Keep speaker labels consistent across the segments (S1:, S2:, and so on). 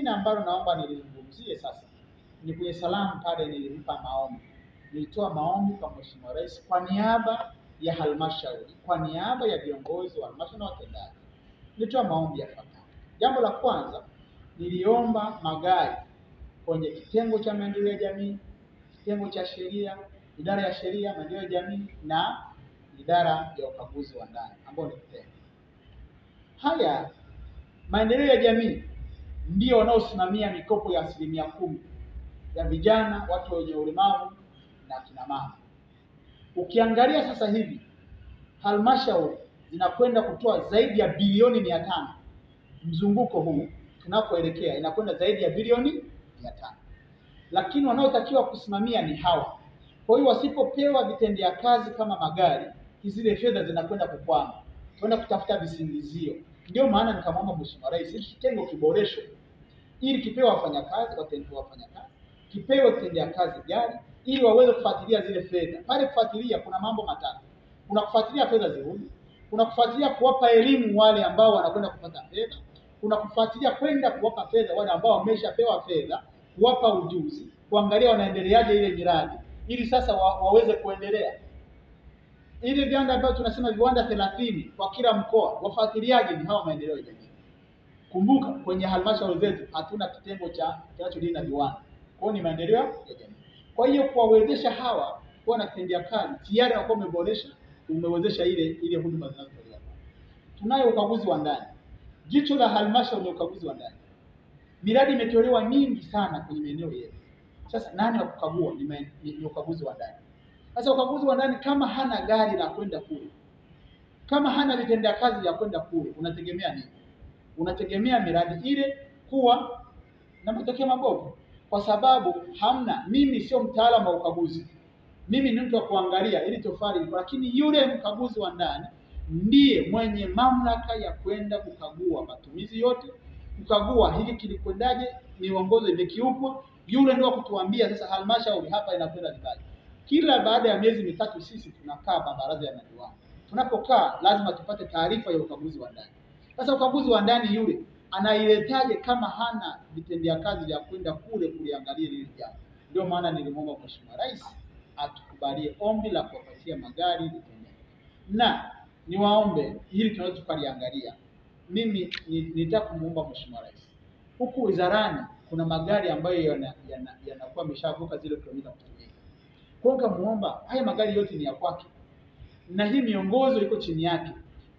S1: lingine ambalo naomba nilizungumzie sasa ni kwenye salamu pale nilimpa maombi. Nilitoa maombi kwa Mheshimiwa Rais kwa niaba ya halmashauri, kwa niaba ya viongozi wa halmashauri na watendaji. Nilitoa maombi yafuatayo. Jambo la kwanza, niliomba magari kwenye kitengo cha maendeleo ya jamii, kitengo cha sheria, idara ya sheria, maendeleo ya jamii na idara ya ukaguzi wa ndani ambao ni kitengo. Haya maendeleo ya jamii ndio wanaosimamia mikopo ya 10% ya vijana, watu wenye ulemavu na kina mama. Ukiangalia sasa hivi halmashauri zinakwenda kutoa zaidi ya bilioni 500. Mzunguko huu tunakoelekea inakwenda zaidi ya bilioni 500. Lakini wanaotakiwa kusimamia ni hawa. Kwa hiyo wasipopewa vitendea kazi kama magari, zile fedha zinakwenda kukwama. Tunaenda kutafuta visingizio. Ndio maana nikamwomba Mheshimiwa Rais hiki kitengo kiboreshwe ili kipewe wafanyakazi, kipewe vitendea kazi gari ili waweze kufuatilia zile fedha. Pale kufuatilia kuna mambo matatu. Kuna kufuatilia fedha zirudi, kuna kufuatilia kuwapa elimu wale ambao wanakwenda kupata fedha, kuna kufuatilia kwenda kuwapa fedha wale ambao wameshapewa fedha, kuwapa ujuzi, kuangalia wanaendeleaje ile miradi ili sasa waweze kuendelea. Ile viwanda ambavyo tunasema viwanda 30 kwa kila mkoa, wafuatiliaje ni hawa maendeleo ya jamii. Kumbuka kwenye halmashauri zetu hatuna kitengo cha kinacholinda viwanda. Kwa ni maendeleo ya jamii. Kwa hiyo kuwawezesha hawa kuwa na kitendea kazi tayari wako umewezesha ile huduma zinazotolewa. Tunayo ukaguzi wa ndani. Jicho la halmashauri ni ukaguzi wa ndani. Miradi imetolewa mingi sana kwenye maeneo yetu. Sasa nani wa kukagua? Ni ukaguzi wa ndani. Sasa ukaguzi wa ndani kama hana gari la kwenda kule, kama hana vitendea kazi vya kwenda kule, unategemea nini? Unategemea miradi ile kuwa na matokeo mabovu, kwa sababu hamna. Mimi sio mtaalamu wa ukaguzi, mimi ni mtu wa kuangalia ili tofali liko, lakini yule mkaguzi wa ndani ndiye mwenye mamlaka ya kwenda kukagua matumizi yote, kukagua hili kilikwendaje, miongozo imekiukwa. Yule ndio kutuambia sasa halmashauri hapa inakwenda vibaya. Kila baada ya miezi mitatu sisi tunakaa baraza ya madiwani. Tunapokaa lazima tupate taarifa ya ukaguzi wa ndani. Sasa ukaguzi wa ndani yule anailetaje kama hana vitendea kazi vya kwenda kule kuliangalia lile jambo? Ndio maana nilimwomba Mheshimiwa Rais atukubalie ombi la kuwapatia magari vitendea. Na niwaombe hili tunaweza tukaliangalia. Mimi nitaka kumuomba Mheshimiwa Rais. Huku wizarani kuna magari ambayo yanakuwa yameshavuka zile kilomita kutumika. Kwa hiyo kamuomba haya magari yote ni ya kwake. Na hii miongozo iko chini yake.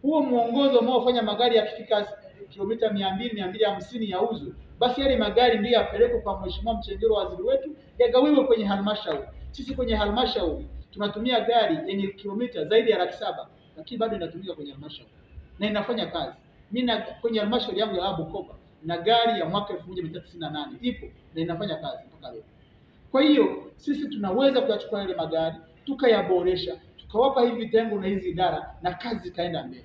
S1: Huo muongozo unaofanya magari yakifika kilomita 200, 250 yauzwe, basi yale magari ndio yapelekwe kwa Mheshimiwa Mchengerwa, waziri wetu, yagawiwe kwenye halmashauri. Sisi kwenye halmashauri tunatumia gari yenye kilomita zaidi ya 700,000, lakini bado inatumika kwenye halmashauri na inafanya kazi. Mimi kwenye halmashauri yangu ya Bukoba na gari ya mwaka 1998 ipo na inafanya kazi mpaka leo. Kwa hiyo sisi tunaweza kuyachukua yale magari tukayaboresha, tukawapa hivi vitengo na hizi idara na kazi zikaenda mbele.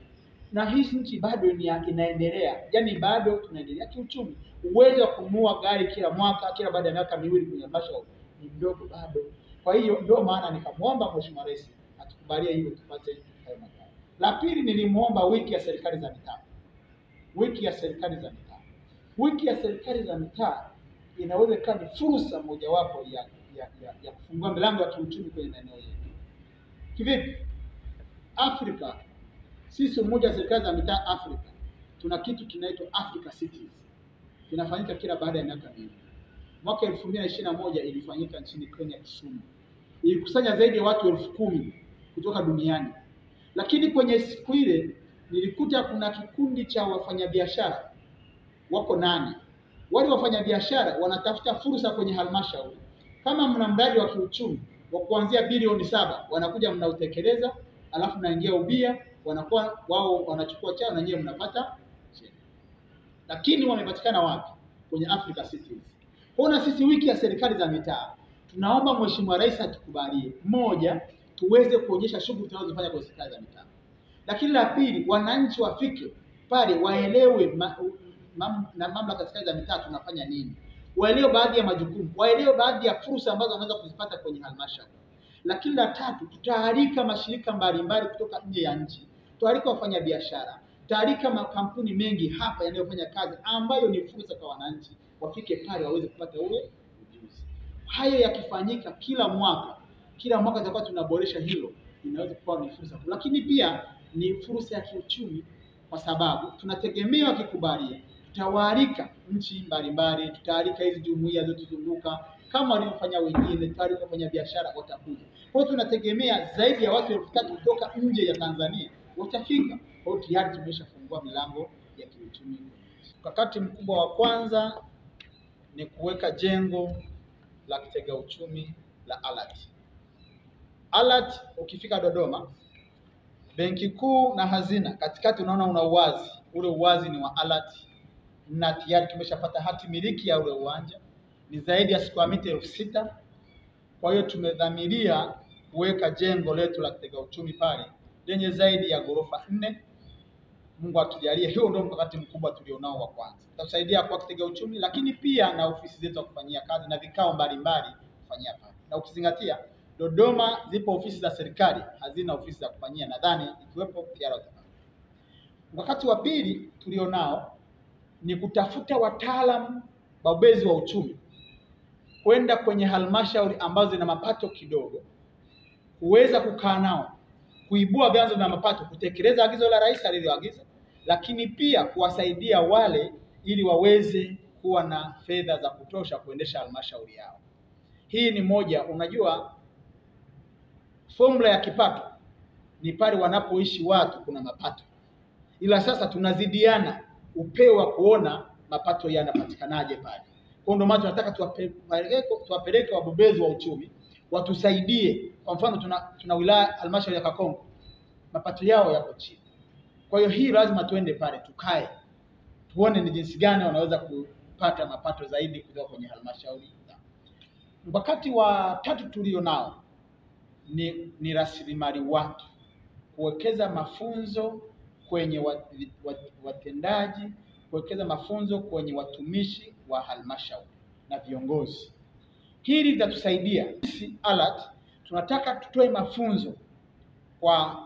S1: Na hii nchi bado inaendelea. Yaani bado tunaendelea kiuchumi. Uwezo wa kununua gari kila mwaka, kila baada ya miaka miwili kwenye halmashauri ni mdogo bado. Kwa hiyo ndio maana nikamwomba Mheshimiwa Rais atukubalie hiyo tupate hayo magari. La pili, nilimuomba wiki ya serikali za mitaa. Wiki ya serikali za mitaa. Wiki ya serikali za mitaa inaweza kuwa ni fursa mojawapo ya kufungua milango ya kiuchumi kwenye maeneo yetu. Kivipi? Afrika, sisi umoja wa serikali za mitaa Afrika, tuna kitu kinaitwa Africa Cities. Kinafanyika kila baada ya miaka miwili. Mwaka 2021 ilifanyika nchini Kenya, Kisumu. Ilikusanya zaidi ya watu 10,000 kutoka duniani. Lakini kwenye siku ile nilikuta kuna kikundi cha wafanyabiashara wako 8. Wale wafanyabiashara wanatafuta fursa kwenye halmashauri. Kama mna mradi wa kiuchumi wa kuanzia bilioni 7, wanakuja mnautekeleza, alafu naingia ubia, wanakuwa wao wanachukua chao na nyinyi mnapata chini. Lakini wamepatikana wapi? Kwenye Africa Cities. Kwa sisi wiki ya serikali za mitaa tunaomba Mheshimiwa Rais atukubalie. Moja, tuweze kuonyesha shughuli tunazofanya kwa serikali za mitaa. Lakini la pili, wananchi wafike pale waelewe na mamlaka ya serikali za mitaa tunafanya nini. Waelewe baadhi ya majukumu, waelewe baadhi ya fursa ambazo wanaweza kuzipata kwenye halmashauri. Lakini la tatu, tutaalika mashirika mbalimbali kutoka nje ya nchi. Tualike wafanyabiashara, Tutaalika makampuni mengi hapa yanayofanya kazi ambayo ni fursa kwa wananchi, wafike pale waweze kupata ule ujuzi. Hayo yakifanyika kila mwaka tutakuwa tunaboresha hilo, inaweza kuwa ni fursa. Lakini pia ni fursa ya kiuchumi, kwa sababu tunategemea wakikubalia, tutawaalika nchi mbalimbali, tutaalika hizi jumuiya zilizozunguka kama walivyofanya wengine, tayari kufanya biashara watakuja. Kwa hiyo tunategemea zaidi ya watu 3000 kutoka nje ya Tanzania watafika. Kwa hiyo tayari tumeshafungua milango ya kiuchumi. Mkakati mkubwa wa kwanza ni kuweka jengo la kitega uchumi la ALAT. ALAT ukifika Dodoma, Benki Kuu na Hazina katikati unaona una uwazi. Ule uwazi ni wa ALAT na tayari tumeshapata hati miliki ya ule uwanja. Ni zaidi ya square mita 6000. Kwa hiyo tumedhamiria kuweka jengo letu la kitega uchumi pale lenye zaidi ya ghorofa 4. Mungu atujalie, hiyo ndio mkakati mkubwa tulionao wa kwanza. Tutasaidia kwa kitega uchumi, lakini pia na ofisi zetu za kufanyia kazi na vikao mbalimbali kufanyia pale. Na ukizingatia Dodoma zipo ofisi za serikali, hazina ofisi za kufanyia, nadhani ikiwepo TRA. Mkakati wa pili tulionao ni kutafuta wataalamu wabobezi wa uchumi kwenda kwenye halmashauri ambazo zina mapato kidogo, kuweza kukaa nao, kuibua vyanzo vya mapato, kutekeleza agizo la rais aliloagiza, lakini pia kuwasaidia wale ili waweze kuwa na fedha za kutosha kuendesha halmashauri yao. Hii ni moja, unajua formula ya kipato ni pale wanapoishi watu kuna mapato. Ila sasa tunazidiana upeo wa kuona mapato yanapatikanaje pale. Kwa ndio maana tunataka tuwapeleke wabobezi wa uchumi watusaidie. Kwa mfano tuna wilaya halmashauri ya Kakonko, mapato yao yako chini. Kwa hiyo hii lazima tuende pale tukae, tuone ni jinsi gani wanaweza kupata mapato zaidi kutoka kwenye halmashauri. Mkakati wa tatu tulio nao ni rasilimali watu, kuwekeza mafunzo kwenye watendaji, kuwekeza mafunzo kwenye watumishi wa halmashauri na viongozi. Hili litatusaidia sisi ALAT. Tunataka tutoe mafunzo kwa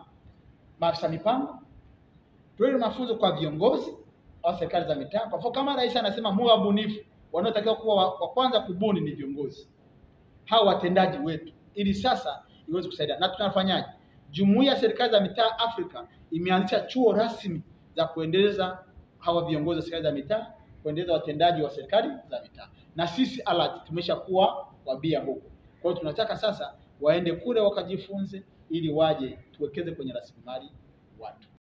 S1: maafisa mipango, tutoe mafunzo kwa viongozi au serikali za mitaa. Kwa kama rais anasema muwe wabunifu, wanaotakiwa kuwa wa kwanza kubuni ni viongozi, hao watendaji wetu, ili sasa iweze kusaidia. Na tunafanyaje? Jumuiya ya serikali za mitaa Afrika imeanzisha chuo rasmi za kuendeleza hawa viongozi wa serikali za mitaa, kuendeleza watendaji wa serikali za mitaa. Na sisi ALAT tumeshakuwa wabia huko. Kwa hiyo tunataka sasa waende kule wakajifunze ili waje tuwekeze kwenye rasilimali watu.